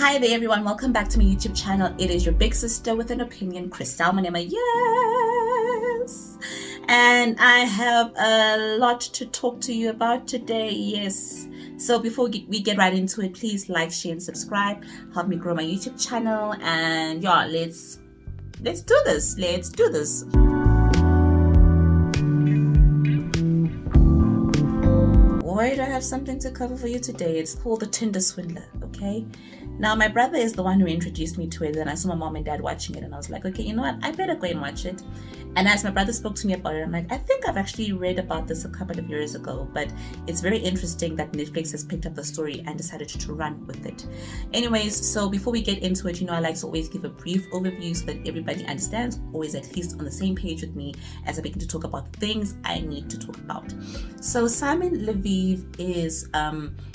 Hi there everyone, welcome back to my YouTube channel. It is your big sister with an opinion, Christelle Manema. Yes! And I have a lot to talk to you about today, yes. So before we get right into it, please like, share and subscribe. Help me grow my YouTube channel, and yeah, let's do this. Let's do this. Why do I have something to cover for you today? It's called the Tinder Swindler, okay? Now, my brother is the one who introduced me to it, and I saw my mom and dad watching it, and I was like, okay, you know what? I better go and watch it. And as my brother spoke to me about it, I'm like, I think I've actually read about this a couple of years ago, but it's very interesting that Netflix has picked up the story and decided to run with it. Anyways, so before we get into it, I like to always give a brief overview so that everybody understands, always at least on the same page with me as I begin to talk about the things I need to talk about. So Simon Lviv is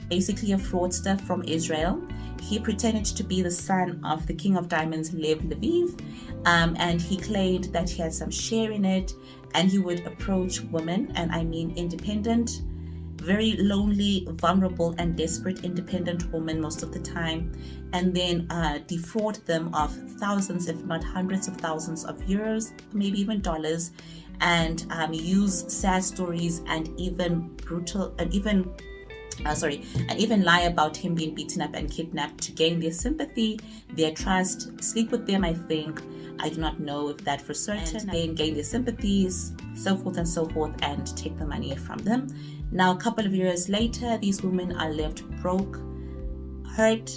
basically a fraudster from Israel. He pretended to be the son of the King of Diamonds, Lev Lviv, and he claimed that he had some share in it, and he would approach women, and I mean independent, very lonely, vulnerable and desperate independent women most of the time, and then defraud them of thousands, if not hundreds of thousands of euros, maybe even dollars, and use sad stories and even lie about him being beaten up and kidnapped to gain their sympathy, their trust, sleep with them, I think. I do not know if that for certain. And then gain their sympathies, so forth and so forth, and take the money from them. Now, a couple of years later, these women are left broke, hurt,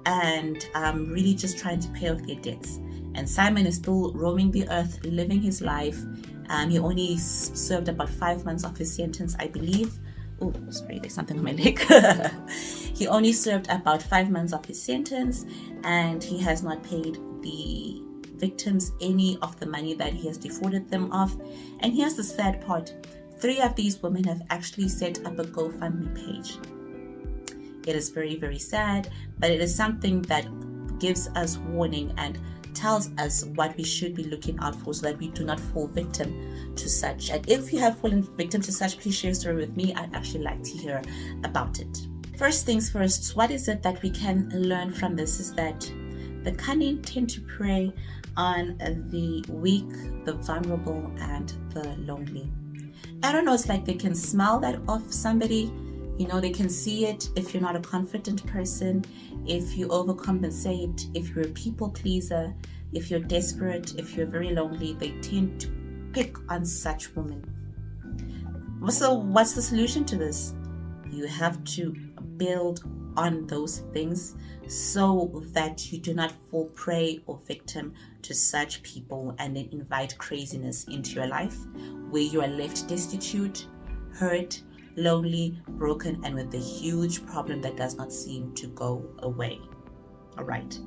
and really just trying to pay off their debts. And Simon is still roaming the earth, living his life. He only served about 5 months of his sentence, I believe. Oh, sorry, there's something on my leg. He only served about 5 months of his sentence, and he has not paid the victims any of the money that he has defrauded them of. And here's the sad part. 3 of these women have actually set up a GoFundMe page. It is very, very sad, but it is something that gives us warning and tells us what we should be looking out for so that we do not fall victim to such. And if you have fallen victim to such, please share a story with me. I'd actually like to hear about it. First things first, what is it that we can learn from this is that the cunning tend to prey on the weak, the vulnerable, and the lonely. I don't know, it's like they can smell that off somebody. They can see it if you're not a confident person, if you overcompensate, if you're a people pleaser, if you're desperate, if you're very lonely, they tend to pick on such women. So what's the solution to this? You have to build on those things so that you do not fall prey or victim to such people and then invite craziness into your life where you are left destitute, hurt, lonely, broken, and with a huge problem that does not seem to go away. All right.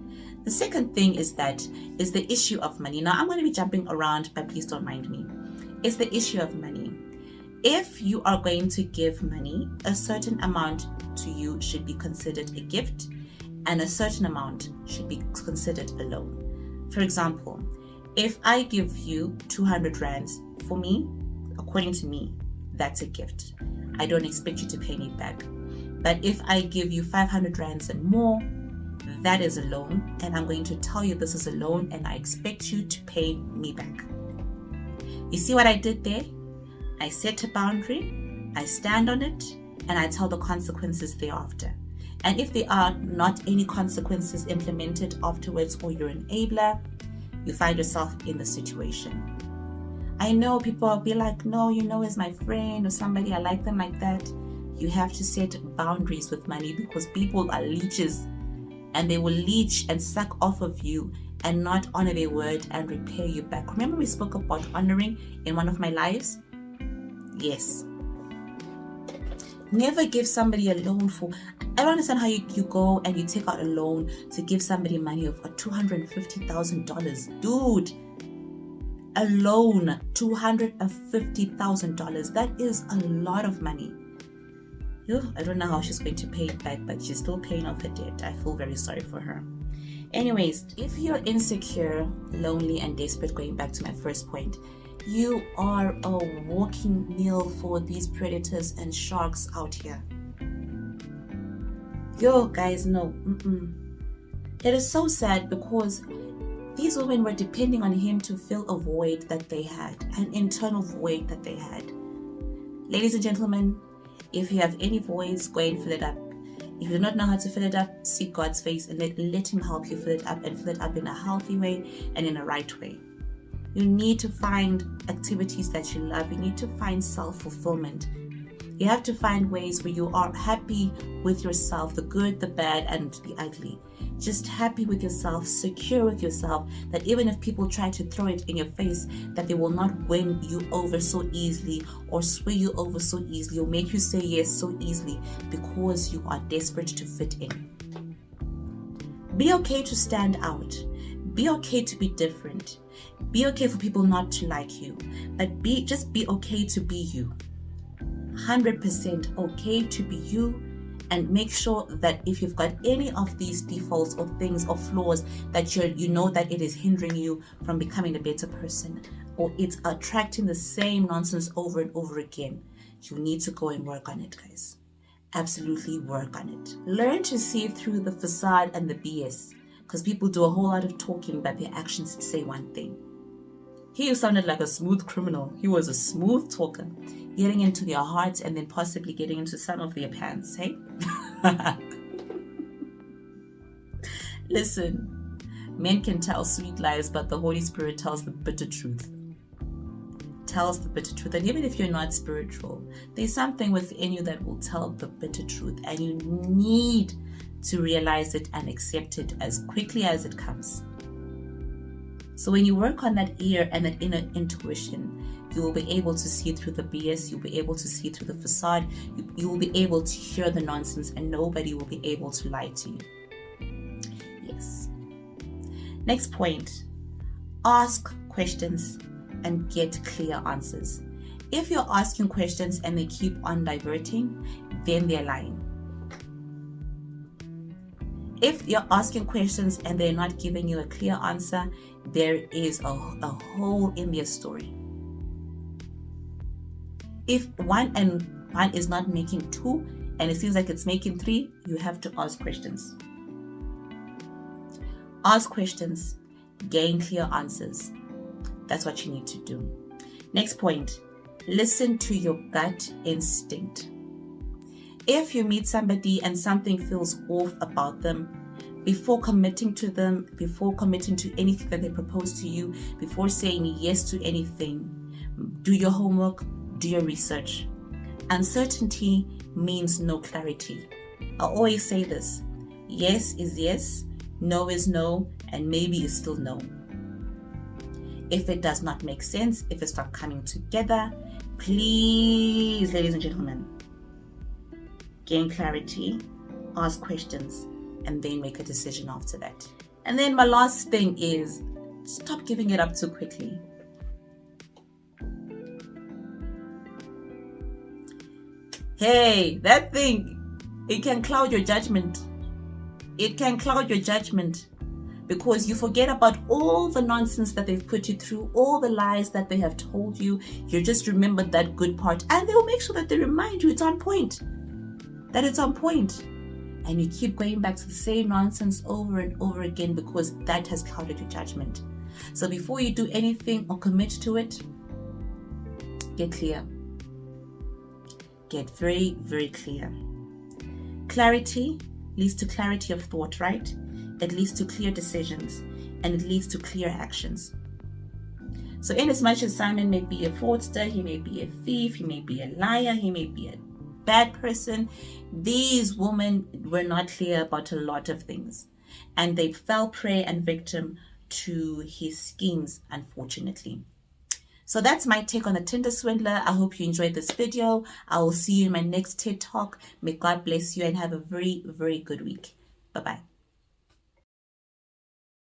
The second thing is the issue of money. Now, I'm going to be jumping around, but please don't mind me. It's the issue of money. If you are going to give money, a certain amount to you should be considered a gift, and a certain amount should be considered a loan. For example, if I give you 200 rands, for me, according to me, that's a gift. I don't expect you to pay me back. But if I give you 500 rands and more, that is a loan, and I'm going to tell you this is a loan and I expect you to pay me back. You see what I did there? I set a boundary, I stand on it, and I tell the consequences thereafter. And if there are not any consequences implemented afterwards, or you're an enabler, you find yourself in the situation. I know people will be like, no, as my friend or somebody, I like them like that. You have to set boundaries with money because people are leeches, and they will leech and suck off of you and not honor their word and repay you back. Remember we spoke about honoring in one of my lives? Yes. Never give somebody a loan for... I don't understand how you go and you take out a loan to give somebody money of $250,000. Dude, a loan, $250,000. That is a lot of money. I don't know how she's going to pay it back, but she's still paying off her debt. I feel very sorry for her. Anyways, if you're insecure, lonely, and desperate, going back to my first point, you are a walking meal for these predators and sharks out here. Guys, no. It is so sad because these women were depending on him to fill a void that they had, an internal void that they had. Ladies and gentlemen, if you have any voids, go and fill it up. If you do not know how to fill it up, seek God's face and let him help you fill it up, and fill it up in a healthy way and in a right way. You need to find activities that you love. You need to find self-fulfillment. You have to find ways where you are happy with yourself, the good, the bad, and the ugly. Just happy with yourself, secure with yourself, that even if people try to throw it in your face, that they will not win you over so easily or sway you over so easily or make you say yes so easily, because you are desperate to fit in. Be okay to stand out. Be okay to be different. Be okay for people not to like you, but just be okay to be you. 100% okay to be you, and make sure that if you've got any of these defaults or things or flaws that you know that it is hindering you from becoming a better person, or it's attracting the same nonsense over and over again, you need to go and work on it, guys. Absolutely work on it. Learn to see through the facade and the BS, because people do a whole lot of talking but their actions say one thing. He sounded like a smooth criminal. He was a smooth talker, getting into their hearts and then possibly getting into some of their pants, hey? Listen, men can tell sweet lies, but the Holy Spirit tells the bitter truth. Tells the bitter truth. And even if you're not spiritual, there's something within you that will tell the bitter truth, and you need to realize it and accept it as quickly as it comes. So when you work on that ear and that inner intuition, you will be able to see through the BS, you'll be able to see through the facade, you will be able to hear the nonsense, and nobody will be able to lie to you. Yes. Next point, ask questions and get clear answers. If you're asking questions and they keep on diverting, then they're lying. If you're asking questions and they're not giving you a clear answer, there is a hole in their story. If one and one is not making two and it seems like it's making three, you have to ask questions. Ask questions, gain clear answers. That's what you need to do. Next point, listen to your gut instinct. If you meet somebody and something feels off about them, before committing to them, before committing to anything that they propose to you, before saying yes to anything, do your homework, do your research. Uncertainty means no clarity. I always say this: yes is yes, no is no, and maybe is still no. If it does not make sense, if it's not coming together, please, ladies and gentlemen, gain clarity, ask questions, and then make a decision after that. And then my last thing is, stop giving it up too quickly. Hey, that thing, it can cloud your judgment. It can cloud your judgment because you forget about all the nonsense that they've put you through, all the lies that they have told you. You just remember that good part, and they'll make sure that they remind you it's on point. That it's on point. And you keep going back to the same nonsense over and over again because that has clouded your judgment. So before you do anything or commit to it, get clear. Get very, very clear. Clarity leads to clarity of thought, right? It leads to clear decisions, and it leads to clear actions. So in as much as Simon may be a fraudster, he may be a thief, he may be a liar, he may be a bad person, these women were not clear about a lot of things, and they fell prey and victim to his schemes, unfortunately. So that's my take on the Tinder Swindler. I hope you enjoyed this video. I will see you in my next TED Talk. May God bless you and have a very, very good week. Bye-bye.